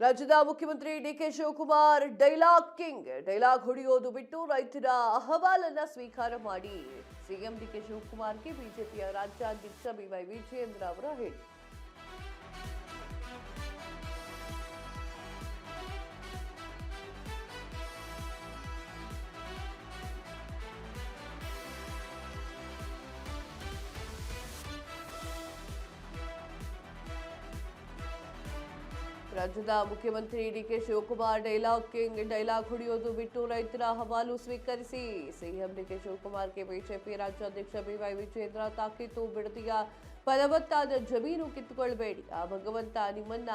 ರಾಜ್ಯದ ಮುಖ್ಯಮಂತ್ರಿ DK Shivakumar dialogue king dialogue ಹೊಡೆಯೋದು ಬಿಟ್ಟು ರೈತರ ಅಹವಾಲನ್ನ ಸ್ವೀಕಾರ ಮಾಡಿ ಸಿಎಂ ಡಿಕೆ ಶಿವಕುಮಾರ್ಗೆ ಬಿಜೆಪಿಯ ರಾಜ್ಯಾಧ್ಯಕ್ಷ ಬಿವೈ ವಿಜಯೇಂದ್ರ ಅವರ ಹೇಳಿ. ರಾಜ್ಯದ ಮುಖ್ಯಮಂತ್ರಿ DK Shivakumar dialogue king dialogue ಹೊಡೆಯೋದು ಬಿಟ್ಟು ರೈತರ ಅಹವಾಲು ಸ್ವೀಕರಿಸಿ ಸಿಎಂ ಡಿಕೆ ಶಿವಕುಮಾರ್ಗೆ ಬಿಜೆಪಿ ರಾಜ್ಯಾಧ್ಯಕ್ಷ ಬಿವೈ ವಿಜಯೇಂದ್ರ ತಾಕೀತು. ಬಿಡದಿಯ ಫಲವತ್ತಾದ ಜಮೀನು ಕಿತ್ತುಕೊಳ್ಬೇಡಿ, ಆ ಭಗವಂತ ನಿಮ್ಮನ್ನ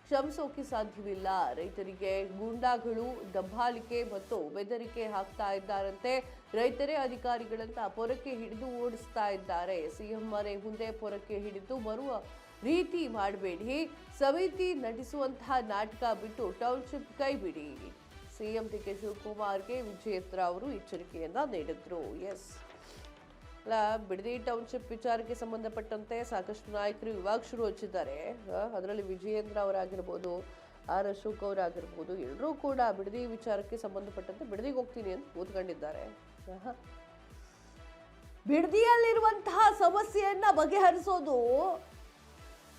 ಕ್ಷಮಿಸೋಕೆ ಸಾಧ್ಯವಿಲ್ಲ. ರೈತರಿಗೆ ಗೂಂಡಾಗಳು ದಬ್ಬಾಳಿಕೆ ಮತ್ತು ಬೆದರಿಕೆ ಹಾಕ್ತಾ ಇದ್ದಾರಂತೆ. ರೈತರೇ ಅಧಿಕಾರಿಗಳಂತ ಪೊರಕೆ ಹಿಡಿದು ಓಡಿಸ್ತಾ ಇದ್ದಾರೆ. ಸಿಎಂ ಮನೆ ಮುಂದೆ ಪೊರಕೆ ಹಿಡಿದು ಬರುವ ರೀತಿ ಮಾಡಬೇಡಿ, ಸಮಿತಿ ನಟಿಸುವಂತಹ ನಾಟಕ ಬಿಟ್ಟು ಟೌನ್ಶಿಪ್ ಕೈಬಿಡಿ. ಸಿಎಂ ಡಿಕೆ ಶಿವಕುಮಾರ್ಗೆ ವಿಜಯೇಂದ್ರ ಅವರು ಎಚ್ಚರಿಕೆಯನ್ನ ನೀಡಿದ್ರು. ಎಸ್, ಬಿಡದಿ ಟೌನ್ಶಿಪ್ ವಿಚಾರಕ್ಕೆ ಸಂಬಂಧಪಟ್ಟಂತೆ ಸಾಕಷ್ಟು ನಾಯಕರು ಇವಾಗ ಶುರು ಹಚ್ಚಿದ್ದಾರೆ. ಅದರಲ್ಲಿ ವಿಜಯೇಂದ್ರ ಅವರಾಗಿರ್ಬೋದು, ಆರ್ ಅಶೋಕ್ ಅವರಾಗಿರ್ಬೋದು, ಎಲ್ಲರೂ ಕೂಡ ಬಿಡದಿ ವಿಚಾರಕ್ಕೆ ಸಂಬಂಧಪಟ್ಟಂತೆ ಬಿಡದಿಗೆ ಹೋಗ್ತೀನಿ ಅಂತ ಕೂತ್ಕೊಂಡಿದ್ದಾರೆ. ಬಿಡದಿಯಲ್ಲಿರುವಂತಹ ಸಮಸ್ಯೆಯನ್ನ ಬಗೆಹರಿಸೋದು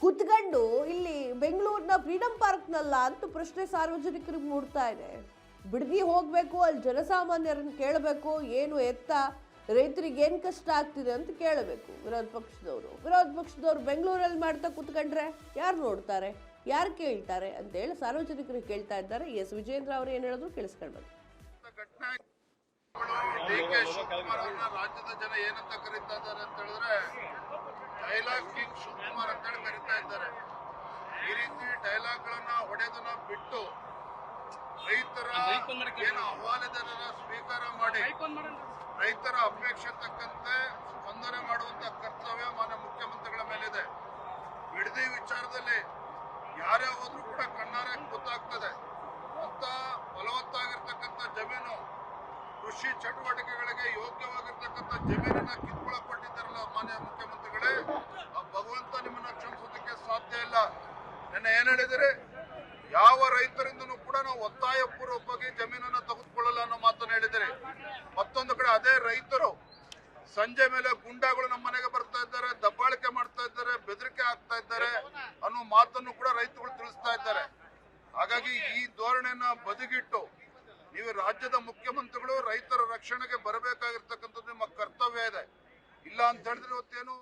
ಕುತ್ಕೊಂಡು ಇಲ್ಲಿ ಬೆಂಗಳೂರಿನ ಫ್ರೀಡಂ ಪಾರ್ಕ್ನಲ್ಲ ಅಂತ ಪ್ರಶ್ನೆ ಸಾರ್ವಜನಿಕರಿಗೆ ಮೂಡ್ತಾ ಇದೆ. ಬಿಡದಿ ಹೋಗ್ಬೇಕು, ಅಲ್ಲಿ ಜನಸಾಮಾನ್ಯರನ್ನು ಕೇಳಬೇಕು, ಏನು ಎತ್ತ ರೈತರಿಗೆ ಏನು ಕಷ್ಟ ಆಗ್ತಿದೆ ಅಂತ ಕೇಳಬೇಕು ವಿರೋಧ ಪಕ್ಷದವರು ಬೆಂಗಳೂರಲ್ಲಿ ಮಾಡ್ತಾ ಕುತ್ಕೊಂಡ್ರೆ ಯಾರು ನೋಡ್ತಾರೆ, ಯಾರು ಕೇಳ್ತಾರೆ ಅಂತೇಳಿ ಸಾರ್ವಜನಿಕರಿಗೆ ಕೇಳ್ತಾ ಇದ್ದಾರೆ. ಎಸ್, ವಿಜಯೇಂದ್ರ ಅವರು ಏನು ಹೇಳಿದ್ರು ಕೇಳಿಸ್ಕೊಳ್ಬೇಕು. ಡಿಕೆ ಶಿವಕುಮಾರ್ ಅವರನ್ನ ರಾಜ್ಯದ ಜನ ಏನಂತ ಕರೀತಾ ಇದ್ದಾರೆ ಅಂತ ಹೇಳಿದ್ರೆ ಡೈಲಾಗ್ ಕಿಂಗ್ ಶಿವಕುಮಾರ್ ಅಂತ ಹೇಳಿ ಕರೀತಾ ಇದ್ದಾರೆ. ಈ ರೀತಿ ಡೈಲಾಗ್ ಗಳನ್ನ ಹೊಡೆಯೋದನ್ನ ಬಿಟ್ಟು ರೈತರ ಏನು ಅಹವಾಲಿದೆ ಸ್ವೀಕಾರ ಮಾಡಿ ರೈತರ ಅಪೇಕ್ಷೆ ತಕ್ಕಂತೆ ಸ್ಪಂದನೆ ಮಾಡುವಂತ ಕರ್ತವ್ಯ ಮಾನ್ಯ ಮುಖ್ಯಮಂತ್ರಿಗಳ ಮೇಲಿದೆ. ಬಿಡದಿ ವಿಚಾರದಲ್ಲಿ ಯಾರೇ ಹೋದ್ರೂ ಕೂಡ ಕಣ್ಣಾರೆ ಗೊತ್ತಾಗ್ತದೆ. ಅಂತ ಫಲವತ್ತಾಗಿರ್ತಕ್ಕಂಥ ಜಮೀನು, ಕೃಷಿ ಚಟುವಟಿಕೆಗಳಿಗೆ ಯೋಗ್ಯವಾಗಿರ್ತಕ್ಕಂಥ ಜಮೀನನ್ನ ಕಿತ್ಕೊಳ್ಳಲ್ಪಟ್ಟಿದ್ದಾರಲ್ಲ ಮಾನ್ಯ ಮುಖ್ಯಮಂತ್ರಿಗಳೇ, ಆ ಭಗವಂತ ನಿಮ್ಮನ್ನ ಕ್ಷಮಿಸೋದಕ್ಕೆ ಸಾಧ್ಯ ಇಲ್ಲ. ನೆನ್ನೆ ಏನ್ ಹೇಳಿದರೆ, ಯಾವ ರೈತರಿಂದನೂ ಕೂಡ ನಾವು ಒತ್ತಾಯ ಪೂರ್ವಕವಾಗಿ ಜಮೀನನ್ನ ತೆಗೆದುಕೊಳ್ಳಲ್ಲ ಅನ್ನೋ ಮಾತನ್ನು ಹೇಳಿದರೆ, ಮತ್ತೊಂದು ಕಡೆ ಅದೇ ರೈತರು ಸಂಜೆ ಮೇಲೆ ಗುಂಡಾಗಳು ನಮ್ಮ ಮನೆಗೆ ಬರ್ತಾ ಇದ್ದಾರೆ, ದಬ್ಬಾಳಿಕೆ ಮಾಡ್ತಾ ಇದ್ದಾರೆ, ಬೆದರಿಕೆ ಆಗ್ತಾ ಇದ್ದಾರೆ ಅನ್ನೋ ಮಾತನ್ನು ಕೂಡ ರೈತರು ತಿಳಿಸ್ತಾ ಇದ್ದಾರೆ. ಹಾಗಾಗಿ ಈ ಧೋರಣೆಯನ್ನ ಬದಿಗಿಟ್ಟು ನೀವು ರಾಜ್ಯದ ಮುಖ್ಯಮಂತ್ರಿಗಳು ರೈತರ ರಕ್ಷಣೆಗೆ ಬರಬೇಕಾಗಿರ್ತಕ್ಕಂಥದ್ದು ನಿಮ್ಮ ಕರ್ತವ್ಯ ಇದೆ. ಇಲ್ಲ ಅಂತ ಹೇಳಿದ್ರೆ ಇವತ್ತೇನು.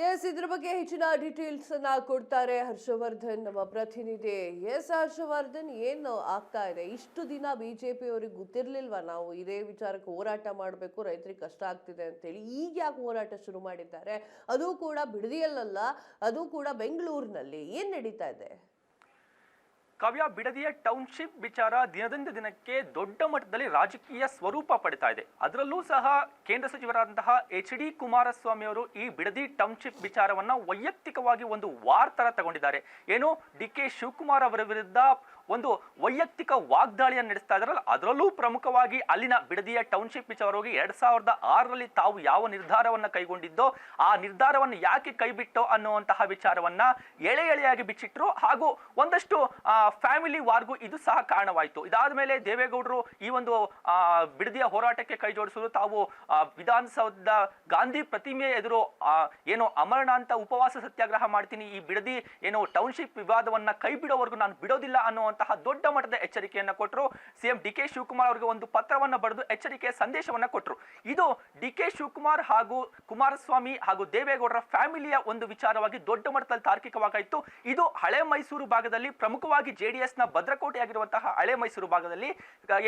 ಎಸ್, ಇದ್ರ ಬಗ್ಗೆ ಹೆಚ್ಚಿನ ಡೀಟೇಲ್ಸ್ ಅನ್ನ ಕೊಡ್ತಾರೆ ಹರ್ಷವರ್ಧನ್, ನಮ್ಮ ಪ್ರತಿನಿಧಿ. ಎಸ್ ಹರ್ಷವರ್ಧನ್, ಏನು ಆಗ್ತಾ ಇದೆ? ಇಷ್ಟು ದಿನ ಬಿಜೆಪಿ ಅವರಿಗೆ ಗೊತ್ತಿರ್ಲಿಲ್ವಾ ನಾವು ಇದೇ ವಿಚಾರಕ್ಕೆ ಹೋರಾಟ ಮಾಡಬೇಕು, ರೈತರಿಗೆ ಕಷ್ಟ ಆಗ್ತಿದೆ ಅಂತೇಳಿ? ಈಗ ಯಾಕೆ ಹೋರಾಟ ಶುರು ಮಾಡಿದ್ದಾರೆ? ಅದು ಕೂಡ ಬಿಡದಿಯಲ್ಲ, ಅದು ಕೂಡ ಬೆಂಗಳೂರಿನಲ್ಲಿ. ಏನ್ ನಡೀತಾ ಇದೆ? ಕಾವ್ಯ, ಬಿಡದಿಯ ಟೌನ್ಶಿಪ್ ವಿಚಾರ ದಿನದಿಂದ ದಿನಕ್ಕೆ ದೊಡ್ಡ ಮಟ್ಟದಲ್ಲಿ ರಾಜಕೀಯ ಸ್ವರೂಪ ಪಡಿತಾ ಇದೆ. ಅದರಲ್ಲೂ ಸಹ ಕೇಂದ್ರ ಸಚಿವರಾದಂತಹ HD ಕುಮಾರಸ್ವಾಮಿ ಅವರು ಈ ಬಿಡದಿ ಟೌನ್ಶಿಪ್ ವಿಚಾರವನ್ನ ವೈಯಕ್ತಿಕವಾಗಿ ಒಂದು ವಾರ್ ತರ ತಗೊಂಡಿದ್ದಾರೆ. ಏನು, DK ಶಿವಕುಮಾರ್ ಅವರ ವಿರುದ್ಧ ಒಂದು ವೈಯಕ್ತಿಕ ವಾಗ್ದಾಳಿಯನ್ನು ನಡೆಸ್ತಾ ಇದ್ದಾರಲ್ಲ, ಅದರಲ್ಲೂ ಪ್ರಮುಖವಾಗಿ ಅಲ್ಲಿನ ಬಿಡದಿಯ ಟೌನ್ಶಿಪ್ ವಿಚಾರವಾಗಿ 2006ರಲ್ಲಿ ತಾವು ಯಾವ ನಿರ್ಧಾರವನ್ನ ಕೈಗೊಂಡಿದ್ದೋ ಆ ನಿರ್ಧಾರವನ್ನು ಯಾಕೆ ಕೈಬಿಟ್ಟೋ ಅನ್ನುವಂತಹ ವಿಚಾರವನ್ನ ಎಳೆಯಾಗಿ ಬಿಚ್ಚಿಟ್ರು. ಹಾಗೂ ಒಂದಷ್ಟು ಫ್ಯಾಮಿಲಿ ವಾರ್ಗೂ ಇದು ಸಹ ಕಾರಣವಾಯಿತು. ಇದಾದ ಮೇಲೆ ದೇವೇಗೌಡರು ಈ ಒಂದು ಬಿಡದಿಯ ಹೋರಾಟಕ್ಕೆ ಕೈ ಜೋಡಿಸಲು ತಾವು ವಿಧಾನಸೌಧದ ಗಾಂಧಿ ಪ್ರತಿಮೆ ಎದುರು ಏನು ಅಮರನಾಥ ಉಪವಾಸ ಸತ್ಯಾಗ್ರಹ ಮಾಡ್ತೀನಿ, ಈ ಬಿಡದಿ ಏನು ಟೌನ್ಶಿಪ್ ವಿವಾದವನ್ನ ಕೈ ಬಿಡೋವರೆಗೂ ನಾನು ಬಿಡೋದಿಲ್ಲ ಅನ್ನುವಂತಹ ದೊಡ್ಡ ಮಟ್ಟದ ಎಚ್ಚರಿಕೆಯನ್ನ ಕೊಟ್ಟರು. ಸಿಎಂ DK ಶಿವಕುಮಾರ್ ಅವರಿಗೆ ಒಂದು ಪತ್ರವನ್ನ ಬರೆದು ಎಚ್ಚರಿಕೆ ಸಂದೇಶವನ್ನ ಕೊಟ್ಟರು. ಇದು DK ಶಿವಕುಮಾರ್ ಹಾಗೂ ಕುಮಾರಸ್ವಾಮಿ ಹಾಗೂ ದೇವೇಗೌಡರ ಫ್ಯಾಮಿಲಿಯ ಒಂದು ವಿಚಾರವಾಗಿ ದೊಡ್ಡ ಮಟ್ಟದಲ್ಲಿ ತಾರ್ಕಿಕವಾಗಾಯಿತು. ಇದು ಹಳೆ ಮೈಸೂರು ಭಾಗದಲ್ಲಿ ಪ್ರಮುಖವಾಗಿ JDS ನ ಭದ್ರಕೋಟೆಯಾಗಿರುವಂತಹ ಹಳೆ ಮೈಸೂರು ಭಾಗದಲ್ಲಿ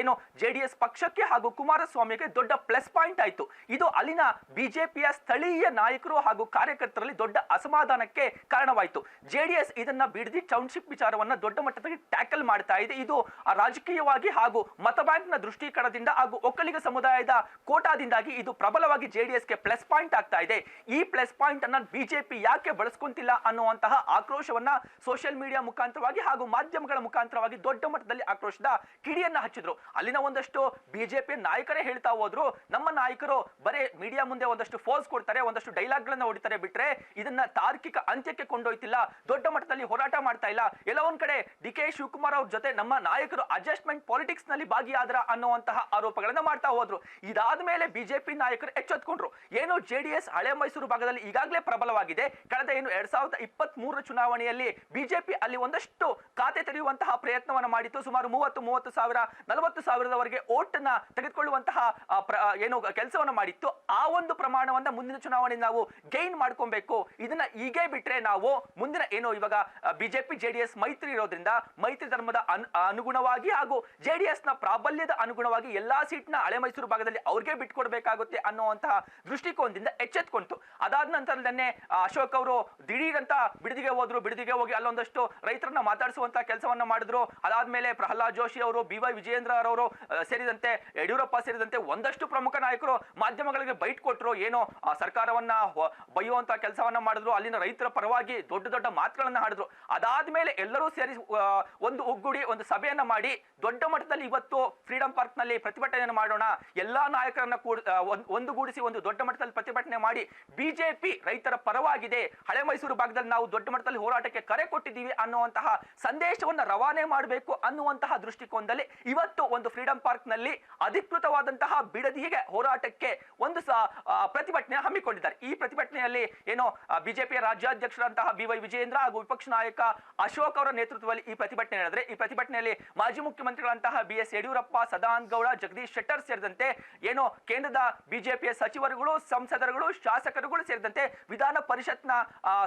ಏನು JDS ಪಕ್ಷಕ್ಕೆ ಹಾಗೂ ಕುಮಾರಸ್ವಾಮಿಗೆ ದೊಡ್ಡ ಪ್ಲಸ್ ಪಾಯಿಂಟ್ ಆಯಿತು. ಇದು ಅಲ್ಲಿನ ಬಿಜೆಪಿಯ ಸ್ಥಳೀಯ ನಾಯಕರು ಹಾಗೂ ಕಾರ್ಯಕರ್ತರಲ್ಲಿ ದೊಡ್ಡ ಅಸಮಾಧಾನಕ್ಕೆ ಕಾರಣವಾಯಿತು. JDS ಇದನ್ನ ಬಿಡದಿ ಟೌನ್ಶಿಪ್ ವಿಚಾರವನ್ನ ದೊಡ್ಡ ಮಟ್ಟದಲ್ಲಿ ಟ್ಯಾಕಲ್ ಮಾಡ್ತಾ ಇದೆ. ಇದು ರಾಜಕೀಯವಾಗಿ ಹಾಗೂ ಮತ ಬ್ಯಾಂಕ್ ನ ದೃಷ್ಟಿಕೋನದಿಂದ ಹಾಗೂ ಒಕ್ಕಲಿಗ ಸಮುದಾಯದ ಕೋಟಾದಿಂದಾಗಿ ಇದು ಪ್ರಬಲವಾಗಿ JDSಗೆ ಪ್ಲಸ್ ಪಾಯಿಂಟ್ ಆಗ್ತಾ ಇದೆ. ಈ ಪ್ಲಸ್ ಪಾಯಿಂಟ್ ಅನ್ನ ಬಿಜೆಪಿ ಯಾಕೆ ಬಳಸ್ಕೊಂತಿಲ್ಲ ಅನ್ನುವಂತಹ ಆಕ್ರೋಶವನ್ನ ಸೋಷಿಯಲ್ ಮೀಡಿಯಾ ಮುಖಾಂತರವಾಗಿ ಹಾಗೂ ಮಾಧ್ಯಮಗಳ ಮುಖಾಂತರವಾಗಿ ದೊಡ್ಡ ಮಟ್ಟದಲ್ಲಿ ಆಕ್ರೋಶದ ಕಿಡಿಯನ್ನ ಹಚ್ಚಿದ್ರು. ಅಲ್ಲಿನ ಒಂದಷ್ಟು ಬಿಜೆಪಿ ನಾಯಕರೇ ಹೇಳ್ತಾ ಹೋದ್ರು, ನಮ್ಮ ನಾಯಕರು ಬರೇ ಮೀಡಿಯಾ ಮುಂದೆ ಒಂದಷ್ಟು ಫೋರ್ಸ್ ಕೊಡ್ತಾರೆ, ಒಂದಷ್ಟು ಡೈಲಾಗ್ ಗಳನ್ನ ಹೊಡಿತಾರೆ, ಬಿಟ್ರೆ ಇದನ್ನ ತಾರ್ಕಿಕ ಅಂತ್ಯಕ್ಕೆ ಕೊಂಡೊಯ್ತಿಲ್ಲ, ದೊಡ್ಡ ಮಟ್ಟದಲ್ಲಿ ಹೋರಾಟ ಮಾಡ್ತಾ ಇಲ್ಲ. ಎಲ್ಲ ಒಂದ್ ಕಡೆ DK ಶಿವಕುಮಾರ್ ಕುಮಾರ್ ಅವ್ರ ಜೊತೆ ನಮ್ಮ ನಾಯಕರು ಅಡ್ಜಸ್ಟ್ಮೆಂಟ್ ಪಾಲಿಟಿಕ್ಸ್ ನಲ್ಲಿ ಭಾಗಿಯಾದ್ರ ಅನ್ನುವಂತಹ ಆರೋಪಗಳನ್ನ ಮಾಡ್ತಾ ಹೋದ್ರು. ಇದಾದ ಮೇಲೆ ಬಿಜೆಪಿ ನಾಯಕರು ಎಚ್ಚೆತ್ಕೊಂಡ್ರು. ಏನು ಜೆಡಿಎಸ್ ಹಳೆ ಮೈಸೂರು ಭಾಗದಲ್ಲಿ ಈಗಾಗಲೇ ಪ್ರಬಲವಾಗಿದೆ. ಕಳೆದ 2023 ಚುನಾವಣೆಯಲ್ಲಿ ಬಿಜೆಪಿ ಅಲ್ಲಿ ಒಂದಷ್ಟು ಖಾತೆ ತೆರೆಯುವಂತಹ ಪ್ರಯತ್ನವನ್ನ ಮಾಡಿತ್ತು. ಸುಮಾರು 30 ಸಾವಿರ 40 ಸಾವಿರದವರೆಗೆ ಓಟ್ ನ ತೆಗೆದುಕೊಳ್ಳುವಂತಹ ಕೆಲಸವನ್ನ ಮಾಡಿತ್ತು. ಆ ಒಂದು ಪ್ರಮಾಣವನ್ನ ಮುಂದಿನ ಚುನಾವಣೆ ನಾವು ಗೈನ್ ಮಾಡ್ಕೊಬೇಕು. ಇದನ್ನ ಹೀಗೆ ಬಿಟ್ರೆ ನಾವು ಮುಂದಿನ ಇವಾಗ ಬಿಜೆಪಿ ಜೆಡಿಎಸ್ ಮೈತ್ರಿ ಇರೋದ್ರಿಂದ ಮೈತ್ರಿ ಧರ್ಮದ ಅನುಗುಣವಾಗಿ ಹಾಗೂ ಜೆಡಿಎಸ್ ನ ಪ್ರಾಬಲ್ಯದ ಅನುಗುಣವಾಗಿ ಎಲ್ಲಾ ಸೀಟ್ ನ ಹಳೆ ಮೈಸೂರು ಭಾಗದಲ್ಲಿ ಅವ್ರಿಗೆ ಬಿಟ್ಕೊಡ್ಬೇಕಾಗುತ್ತೆ ಅನ್ನುವಂತಹ ದೃಷ್ಟಿಕೋನದಿಂದ ಎಚ್ಚೆತ್ಕೊಂತು. ಅದಾದ ನಂತರದನ್ನೇ ಅಶೋಕ್ ಅವರು ದಿಢೀರಂತ ಬಿಡದಿಗೆ ಹೋದ್ರು. ಬಿಡದಿಗೆ ಹೋಗಿ ಅಲ್ಲೊಂದಷ್ಟು ರೈತರನ್ನ ಮಾತಾಡಿಸುವಂತಹ ಕೆಲಸವನ್ನ ಮಾಡಿದ್ರು. ಅದಾದ್ಮೇಲೆ ಪ್ರಹ್ಲಾದ್ ಜೋಶಿ ಅವರು, BY ವಿಜಯೇಂದ್ರ ಅವರು ಸೇರಿದಂತೆ ಯಡಿಯೂರಪ್ಪ ಸೇರಿದಂತೆ ಒಂದಷ್ಟು ಪ್ರಮುಖ ನಾಯಕರು ಮಾಧ್ಯಮಗಳಿಗೆ ಬೈಟ್ ಕೊಟ್ಟರು. ಏನೋ ಸರ್ಕಾರವನ್ನ ಬೈಯುವಂತ ಕೆಲಸವನ್ನ ಮಾಡಿದ್ರು. ಅಲ್ಲಿನ ರೈತರ ಪರವಾಗಿ ದೊಡ್ಡ ದೊಡ್ಡ ಮಾತುಗಳನ್ನ ಆಡಿದ್ರು. ಅದಾದ್ಮೇಲೆ ಎಲ್ಲರೂ ಸೇರಿ ಒಂದು ಒಗ್ಗೂಡಿ ಒಂದು ಸಭೆಯನ್ನ ಮಾಡಿ ದೊಡ್ಡ ಮಟ್ಟದಲ್ಲಿ ಇವತ್ತು ಫ್ರೀಡಂ ಪಾರ್ಕ್ ನಲ್ಲಿ ಪ್ರತಿಭಟನೆಯನ್ನು ಮಾಡೋಣ, ಎಲ್ಲಾ ನಾಯಕರನ್ನ ಒಂದುಗೂಡಿಸಿ ಒಂದು ದೊಡ್ಡ ಮಟ್ಟದಲ್ಲಿ ಪ್ರತಿಭಟನೆ ಮಾಡಿ ಬಿಜೆಪಿ ರೈತರ ಪರವಾಗಿದೆ, ಹಳೆ ಮೈಸೂರು ಭಾಗದಲ್ಲಿ ನಾವು ದೊಡ್ಡ ಮಟ್ಟದಲ್ಲಿ ಹೋರಾಟಕ್ಕೆ ಕರೆ ಕೊಟ್ಟಿದ್ದೀವಿ ಅನ್ನುವಂತಹ ಸಂದೇಶವನ್ನ ರವಾನೆ ಮಾಡಬೇಕು ಅನ್ನುವಂತಹ ದೃಷ್ಟಿಕೋನದಲ್ಲಿ ಇವತ್ತು ಒಂದು ಫ್ರೀಡಂ ಪಾರ್ಕ್ ನಲ್ಲಿ ಅಧಿಕೃತವಾದಂತಹ ಬಿಡದಿಗೆ ಹೋರಾಟಕ್ಕೆ ಒಂದು ಪ್ರತಿಭಟನೆ ಹಮ್ಮಿಕೊಂಡಿದ್ದಾರೆ. ಈ ಪ್ರತಿಭಟನೆಯಲ್ಲಿ ಬಿಜೆಪಿಯ ರಾಜ್ಯಾಧ್ಯಕ್ಷರಂತಹ BY ವಿಜಯೇಂದ್ರ ಹಾಗೂ ವಿಪಕ್ಷ ನಾಯಕ ಅಶೋಕ್ ಅವರ ನೇತೃತ್ವದಲ್ಲಿ ಈ ಪ್ರತಿಭಟನೆ ನಡೆದರೆ ಈ ಪ್ರತಿಭಟನೆಯಲ್ಲಿ ಮಾಜಿ ಮುಖ್ಯಮಂತ್ರಿಗಳಂತಹ BS ಯಡಿಯೂರಪ್ಪ, ಸದಾನಂದ ಗೌಡ, ಜಗದೀಶ್ ಶೆಟ್ಟರ್ ಸೇರಿದಂತೆ ಕೇಂದ್ರದ ಬಿಜೆಪಿಯ ಸಚಿವರುಗಳು, ಸಂಸದರುಗಳು, ಶಾಸಕರುಗಳು ಸೇರಿದಂತೆ ವಿಧಾನ ಪರಿಷತ್ನ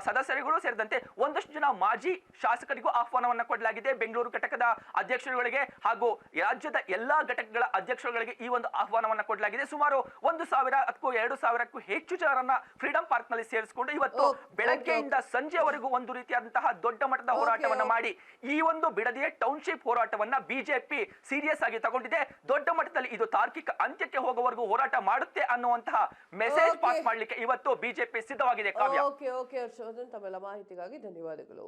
ಸದಸ್ಯರುಗಳು ಸೇರಿದಂತೆ ಒಂದಷ್ಟು ಜನ ಮಾಜಿ ಶಾಸಕರಿಗೂ ಆಹ್ವಾನವನ್ನ ಕೊಡಲಾಗಿದೆ. ಬೆಂಗಳೂರು ಘಟಕದ ಅಧ್ಯಕ್ಷರುಗಳಿಗೆ ಹಾಗೂ ರಾಜ್ಯದ ಎಲ್ಲಾ ಘಟಕಗಳ ಅಧ್ಯಕ್ಷರುಗಳಿಗೆ ಈ ಒಂದು ಆಹ್ವಾನವನ್ನ ಕೊಡಲಾಗಿದೆ. ಸುಮಾರು 1,000 ಅಥವಾ 2,000ಕ್ಕೂ ಹೆಚ್ಚು ಜನರನ್ನ ಫ್ರೀಡಂ ಪಾರ್ಕ್ ನಲ್ಲಿ ಸೇರಿಸಿಕೊಂಡು ಇವತ್ತು ಬೆಳಗ್ಗೆಯಿಂದ ಸಂಜೆವರೆಗೂ ಒಂದು ರೀತಿಯಾದಂತಹ ದೊಡ್ಡ ಮಟ್ಟದ ಹೋರಾಟವನ್ನ ಮಾಡಿ ಈ ಒಂದು ಬಿಡದಿಯ ಟೌನ್ಶಿಪ್ ಹೋರಾಟವನ್ನ ಬಿಜೆಪಿ ಸೀರಿಯಸ್ ಆಗಿ ತಗೊಂಡಿದೆ. ದೊಡ್ಡ ಮಟ್ಟದಲ್ಲಿ ಇದು ತಾರ್ಕಿಕ ಅಂತ್ಯಕ್ಕೆ ಹೋಗುವವರೆಗೂ ಹೋರಾಟ ಮಾಡುತ್ತೆ ಅನ್ನುವಂತಹ ಮೆಸೇಜ್ ಪಾಸ್ ಮಾಡ್ಲಿಕ್ಕೆ ಇವತ್ತು ಬಿಜೆಪಿ ಸಿದ್ಧವಾಗಿದೆ. ಕಾವ್ಯ, ಓಕೆ ಹರ್ಷವರ್ಧನ್, ತಮ್ಮೆಲ್ಲ ಮಾಹಿತಿಗಾಗಿ ಧನ್ಯವಾದಗಳು.